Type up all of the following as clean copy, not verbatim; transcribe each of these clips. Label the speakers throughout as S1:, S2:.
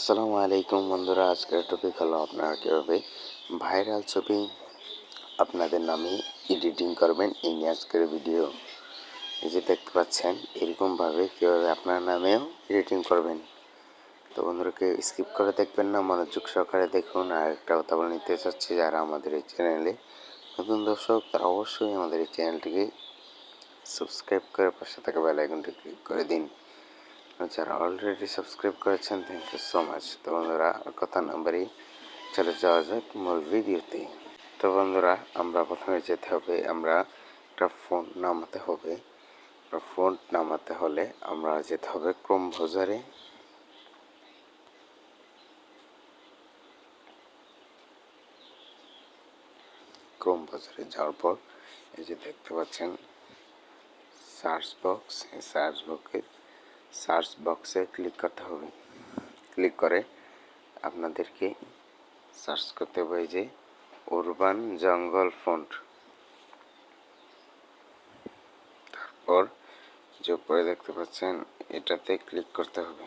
S1: আসসালামু আলাইকুম বন্ধুরা, আজকের টপিক হলো আপনারা কীভাবে ভাইরাল ছবি আপনাদের নামে এডিটিং করবেন। এই নিয়ে আজকের ভিডিও। এই যে দেখতে পাচ্ছেন, এরকমভাবে কীভাবে আপনার নামেও এডিটিং করবেন। তো বন্ধুরাকে স্কিপ করে দেখবেন না, মনোযোগ সহকারে দেখুন। আর একটা কথা বলে নিতে চাচ্ছি, যারা আমাদের এই চ্যানেলে নতুন দর্শক, তারা অবশ্যই আমাদের এই চ্যানেলটিকে সাবস্ক্রাইব করে পাশে থাকা বেল আইকনটি ক্লিক করে দিন। যারা অলরেডি সাবস্ক্রাইব করেছেন, থ্যাংক ইউ সো মাচ। তো বন্ধুরা, কথা নাম্বারই চলে যাওয়া যাক মূল ভিডিওতে। তো বন্ধুরা, আমরা প্রথমে যেতে হবে, আমরা একটা ফন্ট নামাতে হবে। ফন্ট নামাতে হলে আমরা যেতে হবে ক্রোম ব্রাউজারে। ক্রোম ব্রাউজারে যাওয়ার পর এই যে দেখতে পাচ্ছেন সার্চ বক্স, এই সার্চ বক্সে ক্লিক করতে হবে। ক্লিক করে আপনাদেরকে সার্চ করতে হবে যে উরবান জঙ্গল ফন্ট। তারপর যে উপরে দেখতে পাচ্ছেন, এটাতে ক্লিক করতে হবে।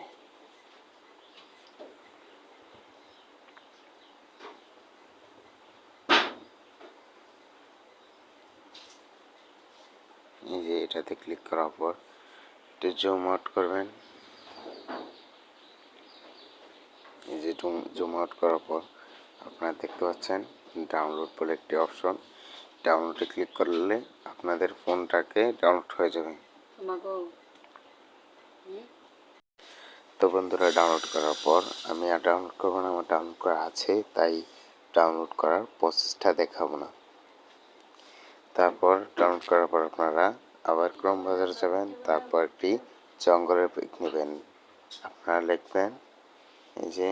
S1: এই যে এটাতে ক্লিক করার পর এটা জুম আউট করবেন। এই যে জুম আউট করার পর আপনারা দেখতে পাচ্ছেন ডাউনলোড বলে একটি অপশন। ডাউনলোডে ক্লিক করলে আপনাদের ফোনটাকে ডাউনলোড হয়ে যাবে। তো বন্ধুরা, ডাউনলোড করার পর আমি আর ডাউনলোড করবো না, আমার ডাউনলোড করা আছে, তাই ডাউনলোড করার প্রসেসটা দেখাবো না। তারপর ডাউনলোড করার পর আপনারা আবার ক্রোম ব্রাউজারে যাবেন। তারপর একটি জঙ্গলের পিক নেবেন। আপনারা লিখবেন এই যে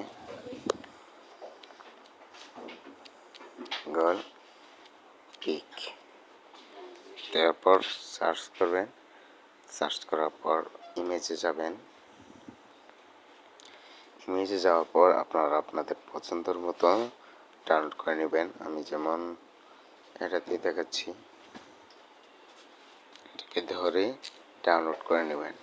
S1: জঙ্গল পিক। তারপর সার্চ করবেন। সার্চ করার পর ইমেজে যাবেন। ইমেজে যাওয়ার পর আপনারা আপনাদের পছন্দের মতো ডাউনলোড করে নেবেন। আমি যেমন এটা দিয়ে দেখাচ্ছি, এটাকে ধরে ডাউনলোড করে নেবেন।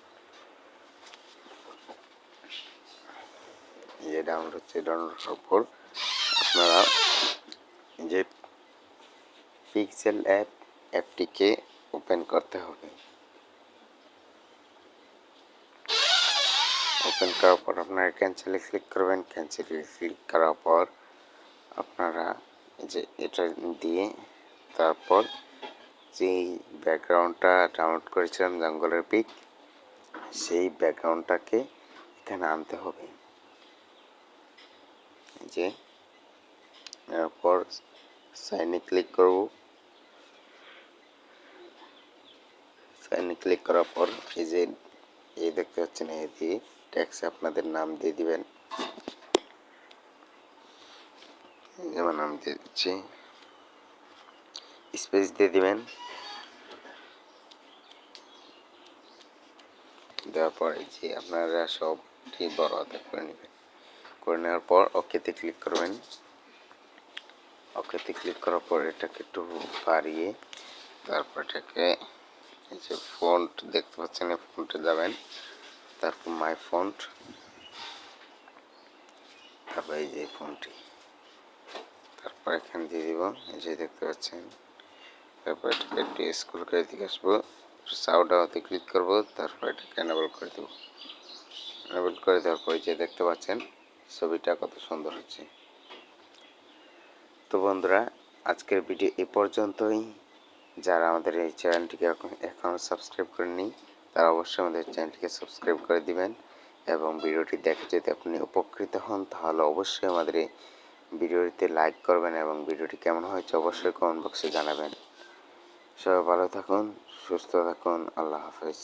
S1: যে ডাউনলোড হচ্ছে, ডাউনলোড হওয়ার পর আপনারা যে পিক্সেল অ্যাপটিকে ওপেন করতে হবে। ওপেন করার পর আপনারা ক্যান্সেলে ক্লিক করবেন। ক্যান্সেলে ক্লিক করার পর আপনারা যে এটা দিয়ে তারপর যেই ব্যাকগ্রাউন্ডটা ডাউনলোড করেছিলাম জঙ্গলের পিক, সেই ব্যাকগ্রাউন্ডটাকে এখানে আনতে হবে। যে এরপর সাইনে ক্লিক করব। সাইনে ক্লিক করার পর এই যে এই দেখতে পাচ্ছেন, এই দিয়ে ট্যাক্সে আপনাদের নাম দিয়ে দিবেন। যেমন নাম দিয়ে দিচ্ছি, স্পেস দিয়ে দিবেন। দেওয়ার পর এই যে আপনারা সবটি বড় হাতে করে নেবেন। করে নেওয়ার পর ওকেতে ক্লিক করবেন। ওকেতে ক্লিক করার পর এটাকে একটু বাড়িয়ে তারপর এটাকে এই যে ফন্ট দেখতে পাচ্ছেন, এই ফন্টে যাবেন। তারপর মাই ফন্ট, তারপর এই যে ফন্টটি, তারপর এখানে দিয়ে দিব। এই যে দেখতে পাচ্ছেন, তারপর এটাকে একটু স্ক্রল করে দিকে আসবো, সাউন্ড আওয়াতে ক্লিক করব। তারপর এটাকে এনেবল করে দেবো। এনেবল করে দেওয়ার পর যে দেখতে পাচ্ছেন ছবিটা কত সুন্দর হচ্ছে। তো বন্ধুরা, আজকের ভিডিও এ পর্যন্তই। যারা আমাদের এই চ্যানেলটিকে এখনও সাবস্ক্রাইব করেননি, তারা অবশ্যই আমাদের চ্যানেলটিকে সাবস্ক্রাইব করে দিবেন। এবং ভিডিওটি দেখে যদি আপনি উপকৃত হন, তাহলে অবশ্যই আমাদের এই ভিডিওটিতে লাইক করবেন এবং ভিডিওটি কেমন হয়েছে অবশ্যই কমেন্ট বক্সে জানাবেন। সবাই ভালো থাকুন, সুস্থ থাকুন। আল্লাহ হাফেজ।